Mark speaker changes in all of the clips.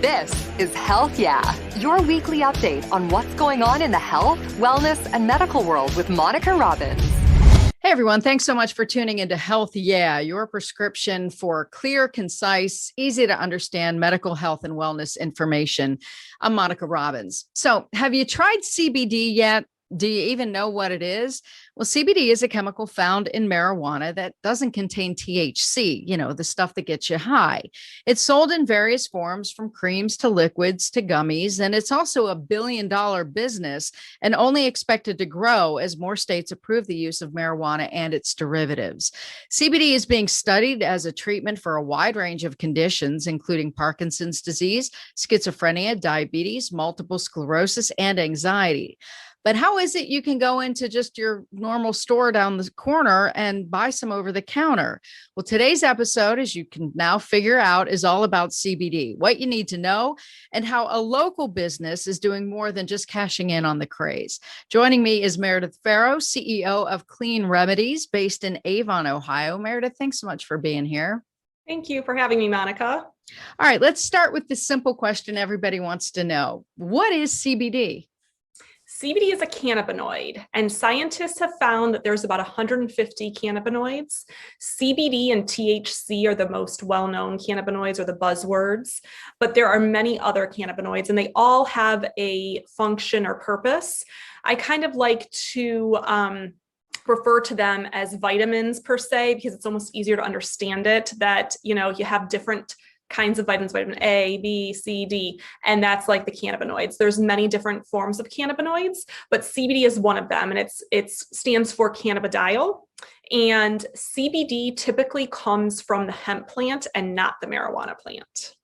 Speaker 1: This is Health Yeah, your weekly update on what's going on in the health, wellness, and medical world with Monica Robbins.
Speaker 2: Hey everyone, thanks so much for tuning into Health Yeah, your prescription for clear, concise, easy to understand medical health and wellness information. I'm Monica Robbins. So, have you tried CBD yet? Do you even know what it is? Well, CBD is a chemical found in marijuana that doesn't contain THC, the stuff that gets you high. It's sold in various forms, from creams to liquids to gummies, and it's also a billion-dollar business and only expected to grow as more states approve the use of marijuana and its derivatives. CBD is being studied as a treatment for a wide range of conditions, including Parkinson's disease, schizophrenia, diabetes, multiple sclerosis, and anxiety. But how is it you can go into just your normal store down the corner and buy some over the counter? Well, today's episode, as you can now figure out, is all about CBD, what you need to know, and how a local business is doing more than just cashing in on the craze. Joining me is Meredith Farrow, CEO of Clean Remedies, based in Avon, Ohio. Meredith, thanks so much for being here.
Speaker 3: Thank you for having me, Monica.
Speaker 2: All right, let's start with the simple question everybody wants to know. What is CBD?
Speaker 3: CBD is a cannabinoid, and scientists have found that there's about 150 cannabinoids. CBD and THC are the most well-known cannabinoids, or the buzzwords, but there are many other cannabinoids, and they all have a function or purpose. I kind of like to refer to them as vitamins per se, because it's almost easier to understand it, that, you have different kinds of vitamins, vitamin A, B, C, D, and that's like the cannabinoids. There's many different forms of cannabinoids, but CBD is one of them, and it stands for cannabidiol. And CBD typically comes from the hemp plant and not the marijuana plant.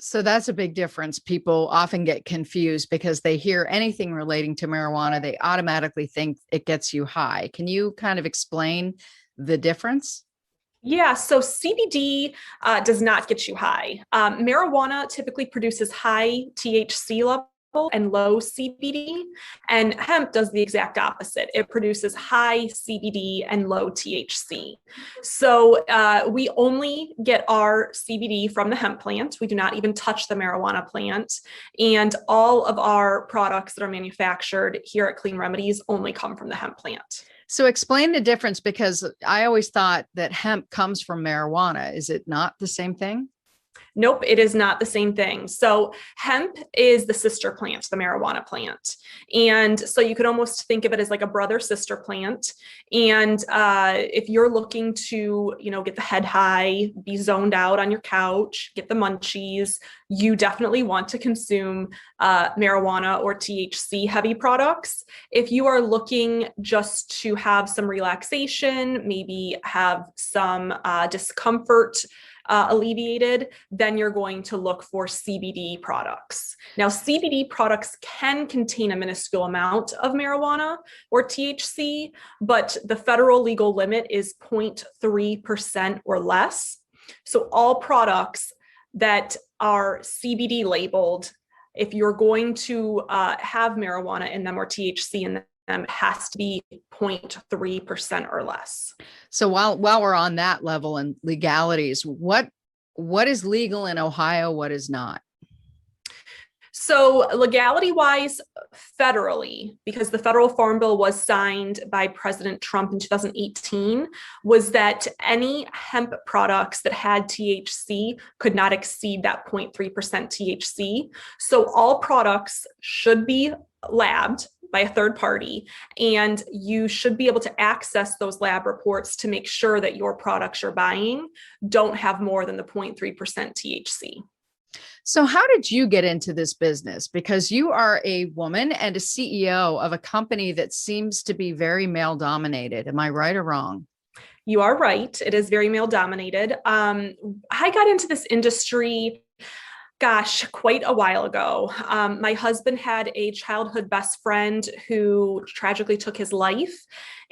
Speaker 2: So that's a big difference. People often get confused because they hear anything relating to marijuana, they automatically think it gets you high. Can you kind of explain the difference?
Speaker 3: Yeah, so CBD does not get you high. Marijuana typically produces high THC level and low CBD, and hemp does the exact opposite. It produces high CBD and low THC. So we only get our CBD from the hemp plant. We do not even touch the marijuana plant. And all of our products that are manufactured here at Clean Remedies only come from the hemp plant.
Speaker 2: So explain the difference, because I always thought that hemp comes from marijuana. Is it not the same thing?
Speaker 3: Nope, it is not the same thing. So hemp is the sister plant, the marijuana plant. And so you could almost think of it as like a brother sister plant. And if you're looking to, get the head high, be zoned out on your couch, get the munchies, you definitely want to consume marijuana or THC heavy products. If you are looking just to have some relaxation, maybe have some discomfort alleviated, then you're going to look for CBD products. Now, CBD products can contain a minuscule amount of marijuana or THC, but the federal legal limit is 0.3% or less. So all products that are CBD labeled, if you're going to have marijuana in them or THC in them, it has to be 0.3% or less.
Speaker 2: So while we're on that level and legalities, what is legal in Ohio? What is not?
Speaker 3: So legality wise, federally, because the federal farm bill was signed by President Trump in 2018, was that any hemp products that had THC could not exceed that 0.3% THC. So all products should be labbed by a third party, and you should be able to access those lab reports to make sure that your products you're buying don't have more than the 0.3% THC.
Speaker 2: So how did you get into this business? Because you are a woman and a CEO of a company that seems to be very male dominated. Am I right or wrong?
Speaker 3: You are right. It is very male dominated. I got into this industry, quite a while ago. My husband had a childhood best friend who tragically took his life.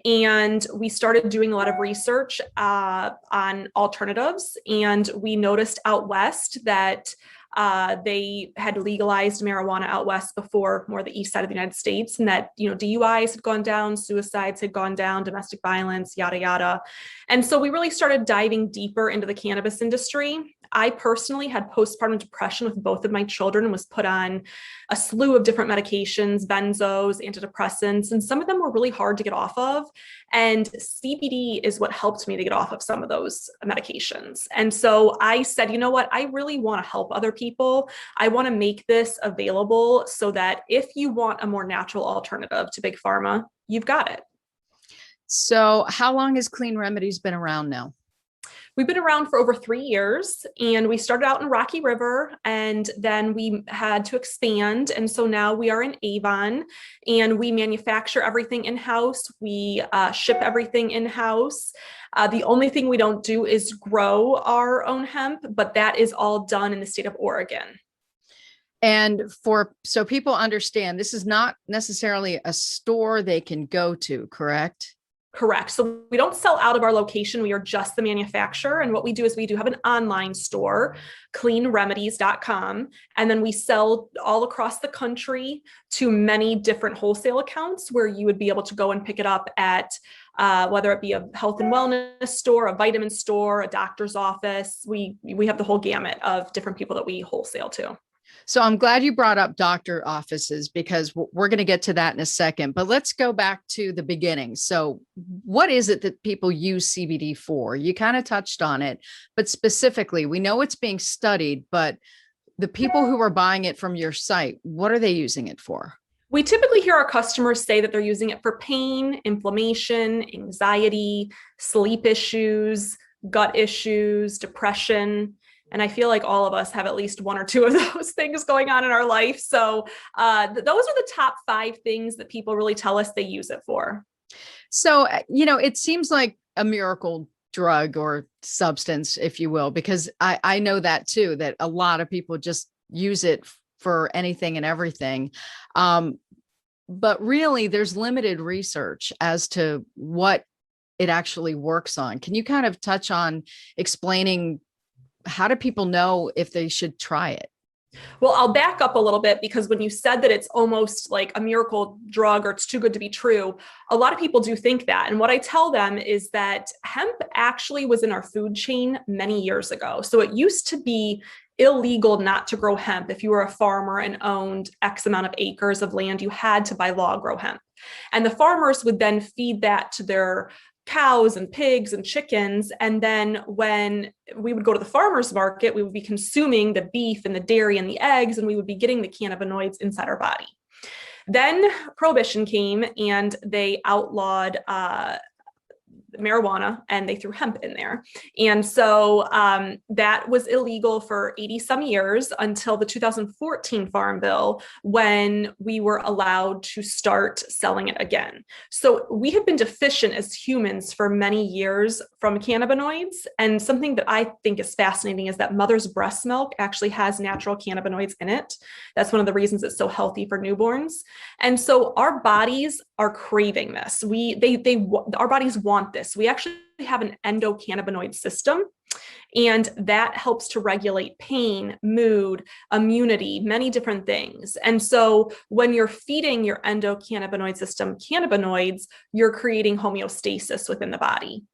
Speaker 3: And we started doing a lot of research on alternatives. And we noticed out west that They had legalized marijuana out west before, more the east side of the United States, and that, DUIs had gone down, suicides had gone down, domestic violence, yada, yada. And so we really started diving deeper into the cannabis industry. I personally had postpartum depression with both of my children and was put on a slew of different medications, benzos, antidepressants, and some of them were really hard to get off of. And CBD is what helped me to get off of some of those medications. And so I said, you know what? I really want to help other people. I want to make this available so that if you want a more natural alternative to big pharma, you've got it.
Speaker 2: So how long has Clean Remedies been around now?
Speaker 3: We've been around for over 3 years, and we started out in Rocky River, and then we had to expand. And so now we are in Avon, and we manufacture everything in-house. We ship everything in-house. The only thing we don't do is grow our own hemp, but that is all done in the state of Oregon.
Speaker 2: And so people understand, this is not necessarily a store they can go to, correct?
Speaker 3: Correct. So we don't sell out of our location. We are just the manufacturer. And what we do is we do have an online store, cleanremedies.com. And then we sell all across the country to many different wholesale accounts where you would be able to go and pick it up at whether it be a health and wellness store, a vitamin store, a doctor's office. We have the whole gamut of different people that we wholesale to.
Speaker 2: So I'm glad you brought up doctor offices, because we're going to get to that in a second, but let's go back to the beginning. So what is it that people use CBD for? You kind of touched on it, but specifically, we know it's being studied, but the people who are buying it from your site, what are they using it for?
Speaker 3: We typically hear our customers say that they're using it for pain, inflammation, anxiety, sleep issues, gut issues, depression. And I feel like all of us have at least one or two of those things going on in our life. So those are the top 5 things that people really tell us they use it for.
Speaker 2: So, it seems like a miracle drug or substance, if you will, because I know that too, that a lot of people just use it for anything and everything. But really, there's limited research as to what it actually works on. Can you kind of touch on explaining how do people know if they should try it?
Speaker 3: Well, I'll back up a little bit, because when you said that it's almost like a miracle drug or it's too good to be true, a lot of people do think that. And what I tell them is that hemp actually was in our food chain many years ago. So it used to be illegal not to grow hemp. If you were a farmer and owned X amount of acres of land, you had to by law grow hemp. And the farmers would then feed that to their cows and pigs and chickens. And then when we would go to the farmer's market, we would be consuming the beef and the dairy and the eggs, and we would be getting the cannabinoids inside our body. Then Prohibition came and they outlawed marijuana, and they threw hemp in there. And so that was illegal for 80 some years until the 2014 Farm Bill, when we were allowed to start selling it again. So we have been deficient as humans for many years from cannabinoids. And something that I think is fascinating is that mother's breast milk actually has natural cannabinoids in it. That's one of the reasons it's so healthy for newborns. And so our bodies are craving this. Our bodies want this. We actually have an endocannabinoid system, and that helps to regulate pain, mood, immunity, many different things. And so when you're feeding your endocannabinoid system cannabinoids, you're creating homeostasis within the body.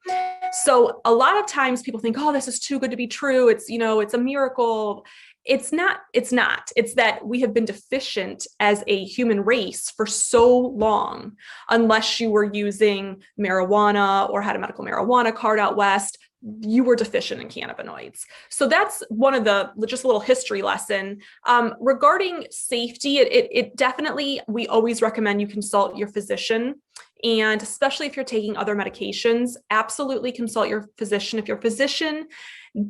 Speaker 3: So a lot of times people think, oh, this is too good to be true. It's a miracle. It's not. It's that we have been deficient as a human race for so long, unless you were using marijuana or had a medical marijuana card out west, you were deficient in cannabinoids. So that's one of just a little history lesson. Regarding safety, it definitely, we always recommend you consult your physician. And especially if you're taking other medications, absolutely consult your physician. If your physician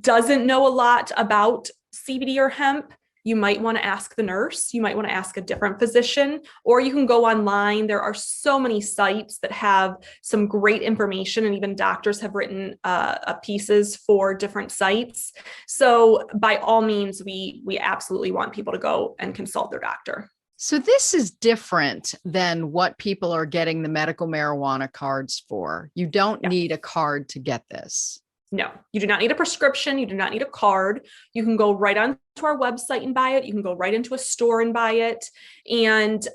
Speaker 3: doesn't know a lot about CBD or hemp, you might want to ask the nurse, you might want to ask a different physician, or you can go online. There are so many sites that have some great information, and even doctors have written pieces for different sites. So by all means, we absolutely want people to go and consult their doctor.
Speaker 2: So this is different than what people are getting the medical marijuana cards for. You don't need a card to get this.
Speaker 3: No, you do not need a prescription. You do not need a card. You can go right onto our website and buy it. You can go right into a store and buy it. And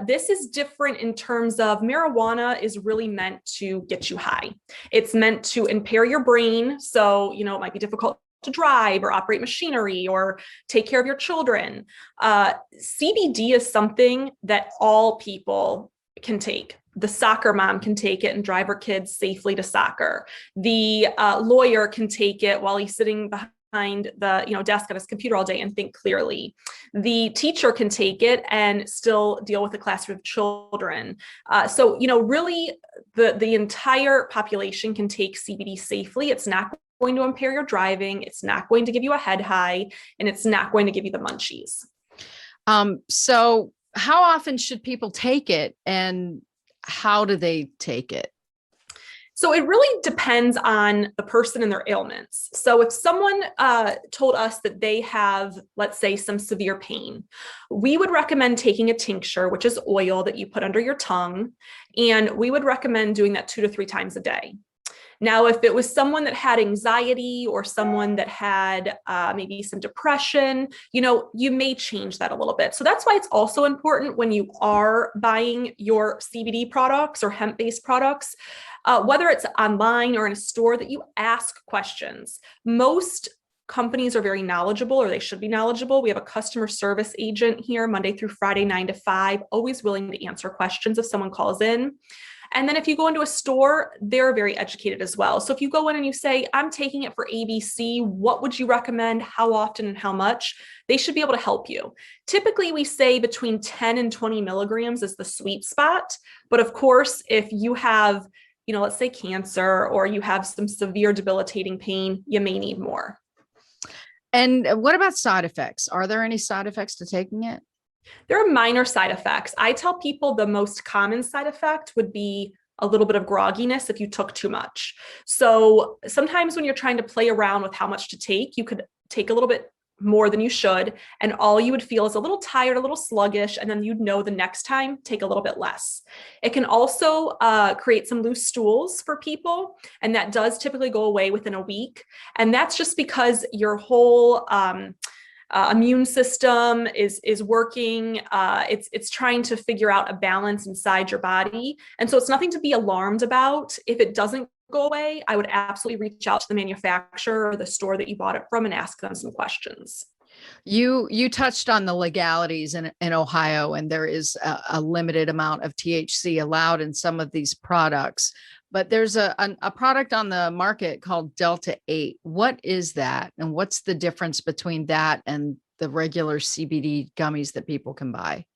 Speaker 3: this is different in terms of marijuana is really meant to get you high. It's meant to impair your brain. So, it might be difficult to drive or operate machinery or take care of your children. CBD is something that all people can take. The soccer mom can take it and drive her kids safely to soccer. The lawyer can take it while he's sitting behind the desk at his computer all day and think clearly. The teacher can take it and still deal with a classroom of children. So really the entire population can take CBD safely. It's not going to impair your driving. It's not going to give you a head high, and it's not going to give you the munchies.
Speaker 2: So how often should people take it, and how do they take it?
Speaker 3: So it really depends on the person and their ailments. So if someone told us that they have, let's say, some severe pain, we would recommend taking a tincture, which is oil that you put under your tongue. And we would recommend doing that 2 to 3 times a day. Now, if it was someone that had anxiety or someone that had maybe some depression, you may change that a little bit. So that's why it's also important when you are buying your CBD products or hemp-based products, whether it's online or in a store, that you ask questions. Most companies are very knowledgeable, or they should be knowledgeable. We have a customer service agent here Monday through Friday, 9 to 5, always willing to answer questions if someone calls in. And then if you go into a store, they're very educated as well. So if you go in and you say, I'm taking it for ABC, what would you recommend? How often and how much? They should be able to help you. Typically, we say between 10 and 20 milligrams is the sweet spot. But of course, if you have, let's say cancer, or you have some severe debilitating pain, you may need more.
Speaker 2: And what about side effects? Are there any side effects to taking it?
Speaker 3: There are minor side effects. I tell people the most common side effect would be a little bit of grogginess if you took too much. So sometimes when you're trying to play around with how much to take, you could take a little bit more than you should, and all you would feel is a little tired, a little sluggish, and then you'd know the next time, take a little bit less. It can also create some loose stools for people, and that does typically go away within a week. And that's just because your whole immune system is working. It's trying to figure out a balance inside your body. And so it's nothing to be alarmed about. If it doesn't go away, I would absolutely reach out to the manufacturer or the store that you bought it from and ask them some questions.
Speaker 2: You touched on the legalities in Ohio, and there is a limited amount of THC allowed in some of these products. But there's a product on the market called Delta 8. What is that? And what's the difference between that and the regular CBD gummies that people can buy?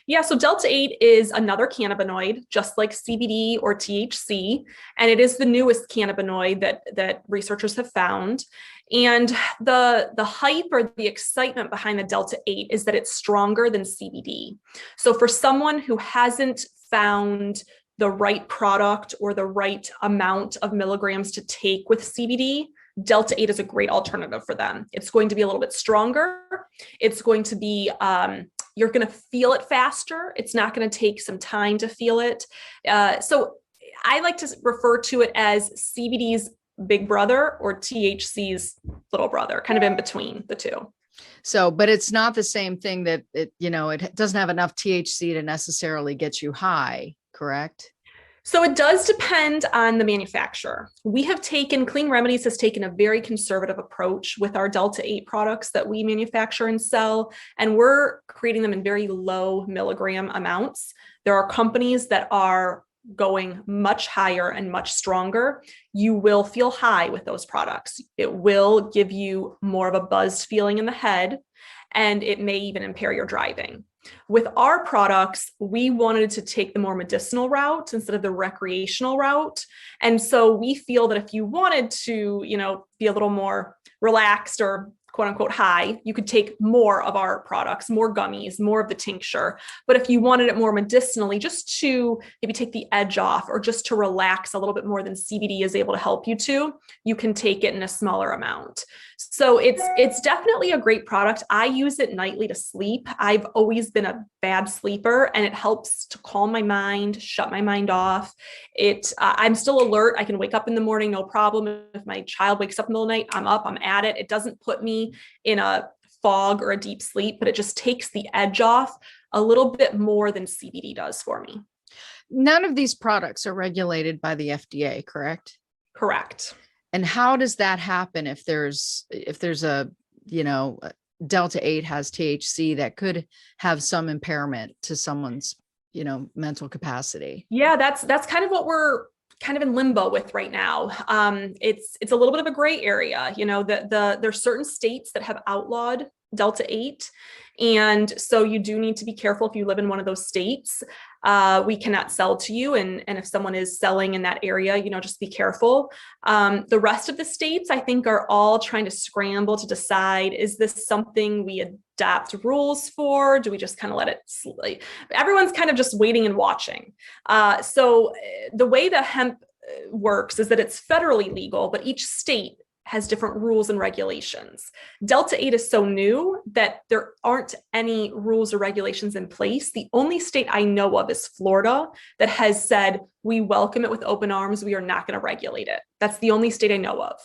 Speaker 3: Yeah, so Delta 8 is another cannabinoid, just like CBD or THC, and it is the newest cannabinoid that researchers have found. And the hype or the excitement behind the Delta 8 is that it's stronger than CBD. So for someone who hasn't found the right product or the right amount of milligrams to take with CBD, Delta 8 is a great alternative for them. It's going to be a little bit stronger. It's going to be, you're going to feel it faster. It's not going to take some time to feel it. So I like to refer to it as CBD's big brother or THC's little brother, kind of in between the two.
Speaker 2: So, but it's not the same thing that it doesn't have enough THC to necessarily get you high, correct?
Speaker 3: So it does depend on the manufacturer. Clean Remedies has taken a very conservative approach with our Delta 8 products that we manufacture and sell, and we're creating them in very low milligram amounts. There are companies that are going much higher and much stronger. You will feel high with those products. It will give you more of a buzzed feeling in the head, and it may even impair your driving. With our products, we wanted to take the more medicinal route instead of the recreational route. And so we feel that if you wanted to, be a little more relaxed or quote unquote high, you could take more of our products, more gummies, more of the tincture. But if you wanted it more medicinally, just to maybe take the edge off or just to relax a little bit more than CBD is able to help you to, you can take it in a smaller amount. So it's definitely a great product. I use it nightly to sleep. I've always been a bad sleeper, and it helps to calm my mind, shut my mind off. I'm still alert. I can wake up in the morning, no problem. If my child wakes up in the middle of the night, I'm up, I'm at it. It doesn't put me in a fog or a deep sleep, but it just takes the edge off a little bit more than CBD does for me.
Speaker 2: None of these products are regulated by the FDA, correct?
Speaker 3: Correct.
Speaker 2: And how does that happen if there's a, Delta 8 has THC that could have some impairment to someone's, mental capacity?
Speaker 3: Yeah, that's kind of what we're kind of in limbo with right now. It's a little bit of a gray area. There's certain states that have outlawed Delta 8. And so you do need to be careful if you live in one of those states. We cannot sell to you. And if someone is selling in that area, just be careful. The rest of the states, I think, are all trying to scramble to decide, is this something we adopt rules for? Do we just kind of let it slip? Everyone's kind of just waiting and watching. So the way the hemp works is that it's federally legal, but each state has different rules and regulations. Delta 8 is so new that there aren't any rules or regulations in place. The only state I know of is Florida that has said, we welcome it with open arms. We are not going to regulate it. That's the only state I know of.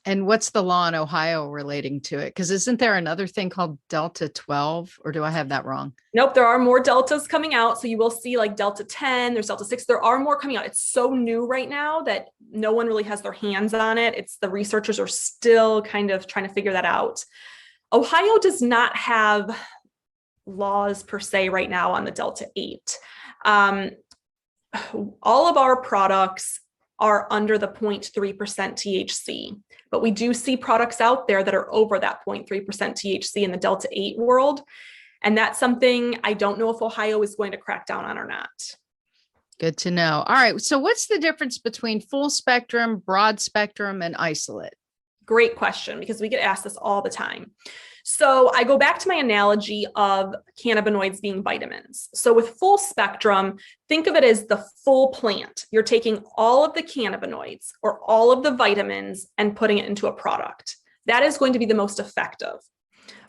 Speaker 2: And what's the law in Ohio relating to it? Because isn't there another thing called Delta 12, or do I have that wrong?
Speaker 3: Nope, there are more Deltas coming out. So you will see like Delta 10, there's Delta 6. There are more coming out. It's so new right now that no one really has their hands on it. The researchers are still kind of trying to figure that out. Ohio does not have laws per se right now on the Delta 8. All of our products are under the 0.3% THC, but we do see products out there that are over that 0.3% THC in the Delta 8 world. And that's something I don't know if Ohio is going to crack down on or not.
Speaker 2: Good to know. All right. So what's the difference between full spectrum, broad spectrum, and isolate?
Speaker 3: Great question, because we get asked this all the time. So I go back to my analogy of cannabinoids being vitamins. So with full spectrum, think of it as the full plant. You're taking all of the cannabinoids or all of the vitamins and putting it into a product. That is going to be the most effective.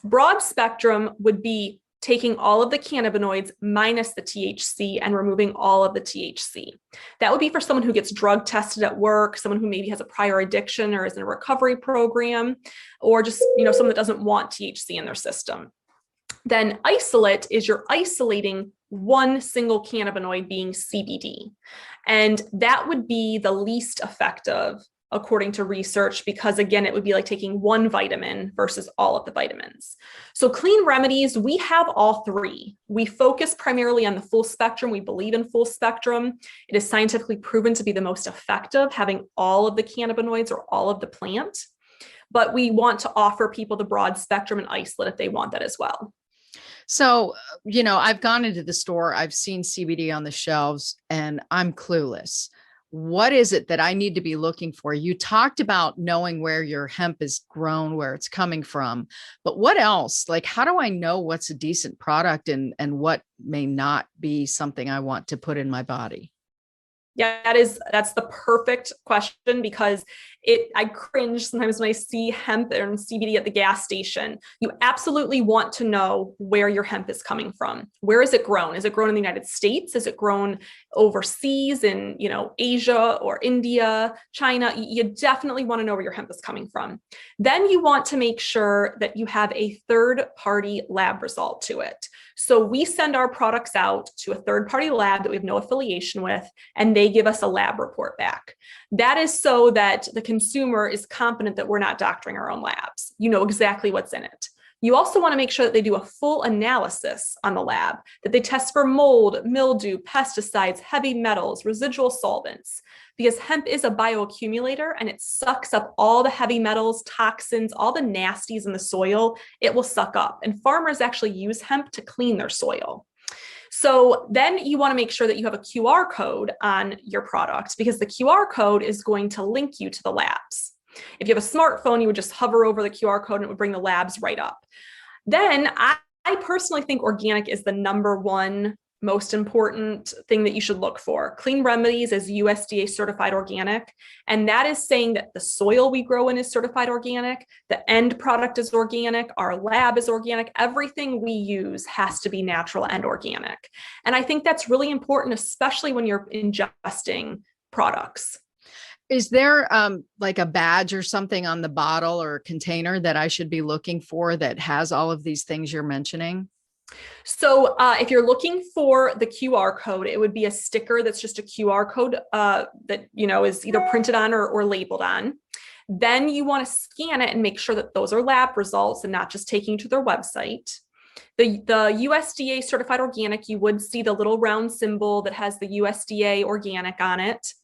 Speaker 3: Broad spectrum would be taking all of the cannabinoids minus the THC and removing all of the THC. That would be for someone who gets drug tested at work, someone who maybe has a prior addiction or is in a recovery program, or just, someone that doesn't want THC in their system. Then isolate is you're isolating one single cannabinoid, being CBD. And that would be the least effective according to research, because again, it would be like taking one vitamin versus all of the vitamins. So Clean Remedies, we have all three. We focus primarily on the full spectrum. We believe in full spectrum. It is scientifically proven to be the most effective, having all of the cannabinoids or all of the plant. But we want to offer people the broad spectrum and isolate if they want that as well.
Speaker 2: So, I've gone into the store, I've seen CBD on the shelves, and I'm clueless. What is it that I need to be looking for? You talked about knowing where your hemp is grown, where it's coming from, but what else? Like, how do I know what's a decent product and what may not be something I want to put in my body?
Speaker 3: Yeah, that's the perfect question, because I cringe sometimes when I see hemp and CBD at the gas station. You absolutely want to know where your hemp is coming from. Where is it grown? Is it grown in the United States? Is it grown overseas in, Asia or India, China? You definitely want to know where your hemp is coming from. Then you want to make sure that you have a third-party lab result to it. So we send our products out to a third-party lab that we have no affiliation with, and they give us a lab report back. That is so that the consumer is confident that we're not doctoring our own labs. You know exactly what's in it. You also want to make sure that they do a full analysis on the lab, that they test for mold, mildew, pesticides, heavy metals, residual solvents, because hemp is a bioaccumulator and it sucks up all the heavy metals, toxins, all the nasties in the soil. It will suck up, and farmers actually use hemp to clean their soil. So then you want to make sure that you have a QR code on your product, because the QR code is going to link you to the labs. If you have a smartphone, you would just hover over the QR code and it would bring the labs right up. Then I personally think organic is the number one most important thing that you should look for. Clean Remedies is USDA certified organic. And that is saying that the soil we grow in is certified organic, the end product is organic, our lab is organic, everything we use has to be natural and organic. And I think that's really important, especially when you're ingesting products.
Speaker 2: Is there like a badge or something on the bottle or container that I should be looking for that has all of these things you're mentioning?
Speaker 3: So if you're looking for the QR code, it would be a sticker that's just a QR code that, is either printed on or labeled on. Then you want to scan it and make sure that those are lab results and not just taking you to their website. The USDA certified organic, you would see the little round symbol that has the USDA organic on it.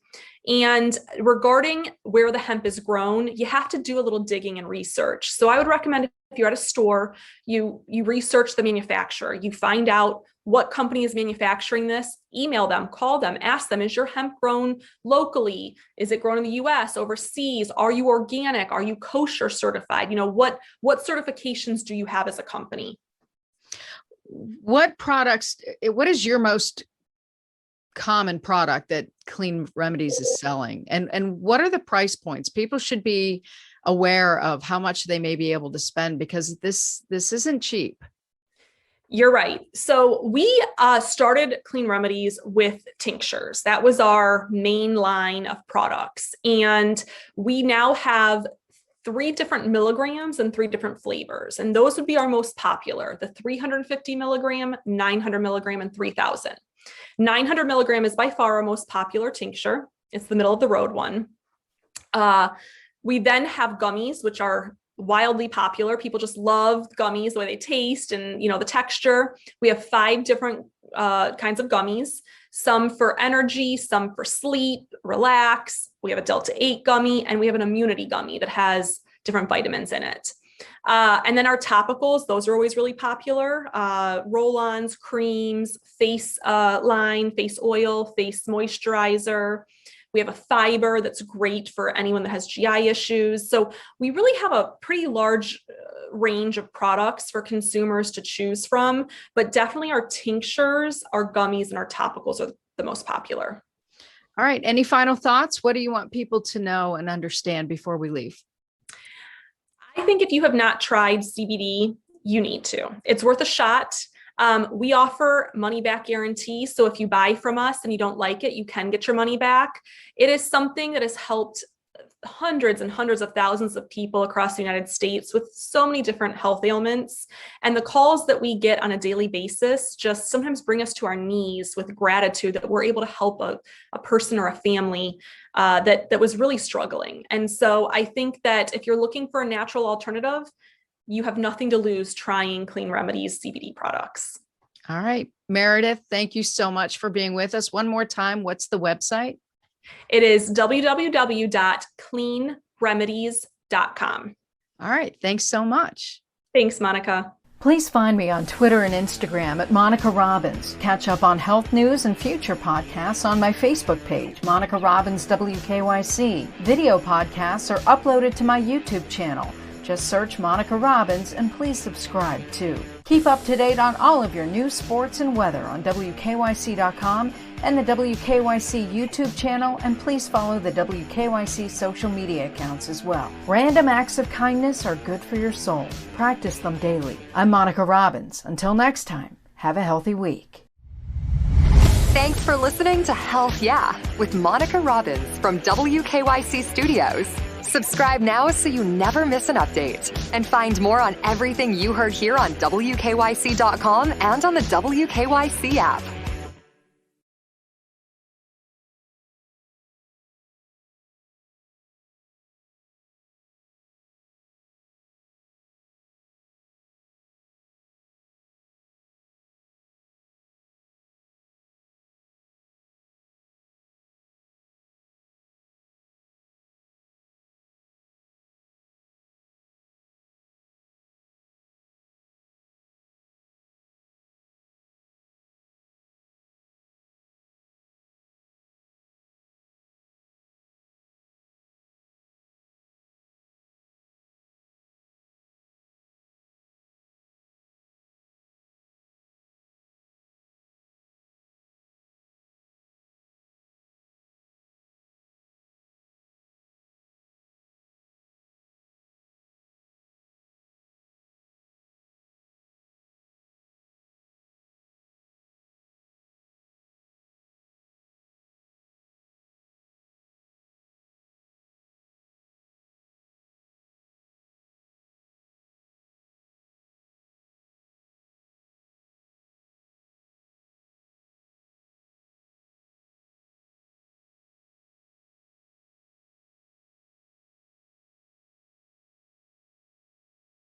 Speaker 3: And regarding where the hemp is grown, you have to do a little digging and research. So I would recommend if you're at a store, you research the manufacturer, you find out what company is manufacturing this, email them, call them, ask them, is your hemp grown locally? Is it grown in the US, overseas? Are you organic? Are you kosher certified? What certifications do you have as a company?
Speaker 2: What is your most common product that Clean Remedies is selling, and what are the price points? People should be aware of how much they may be able to spend, because this isn't cheap.
Speaker 3: You're right. So we started Clean Remedies with tinctures. That was our main line of products, and we now have 3 different milligrams and 3 different flavors, and those would be our most popular: the 350 milligram, 900 milligram, and 3000. 900 milligram is by far our most popular tincture. It's the middle of the road one. We then have gummies, which are wildly popular. People just love gummies, the way they taste and, the texture. We have 5 different kinds of gummies, some for energy, some for sleep, relax. We have a Delta 8 gummy, and we have an immunity gummy that has different vitamins in it. And then our topicals, those are always really popular. Roll-ons, creams, face line, face oil, face moisturizer. We have a fiber that's great for anyone that has GI issues. So we really have a pretty large range of products for consumers to choose from, but definitely our tinctures, our gummies, and our topicals are the most popular.
Speaker 2: All right. Any final thoughts? What do you want people to know and understand before we leave?
Speaker 3: I think if you have not tried CBD, you need to. It's worth a shot. We offer money back guarantee. So if you buy from us and you don't like it, you can get your money back. It is something that has helped hundreds and hundreds of thousands of people across the United States with so many different health ailments. And the calls that we get on a daily basis just sometimes bring us to our knees with gratitude that we're able to help a person or a family that was really struggling. And so I think that if you're looking for a natural alternative, you have nothing to lose trying Clean Remedies CBD products.
Speaker 2: All right. Meredith, thank you so much for being with us. One more time, what's the website?
Speaker 3: It is www.cleanremedies.com.
Speaker 2: All right. Thanks so much.
Speaker 3: Thanks, Monica.
Speaker 2: Please find me on Twitter and Instagram at Monica Robbins. Catch up on health news and future podcasts on my Facebook page, Monica Robbins WKYC. Video podcasts are uploaded to my YouTube channel. Just search Monica Robbins and please subscribe too. Keep up to date on all of your news, sports, and weather on WKYC.com and the WKYC YouTube channel, and please follow the WKYC social media accounts as well. Random acts of kindness are good for your soul. Practice them daily. I'm Monica Robbins. Until next time, have a healthy week.
Speaker 1: Thanks for listening to Health Yeah with Monica Robbins from WKYC Studios. Subscribe now so you never miss an update. And find more on everything you heard here on WKYC.com and on the WKYC app.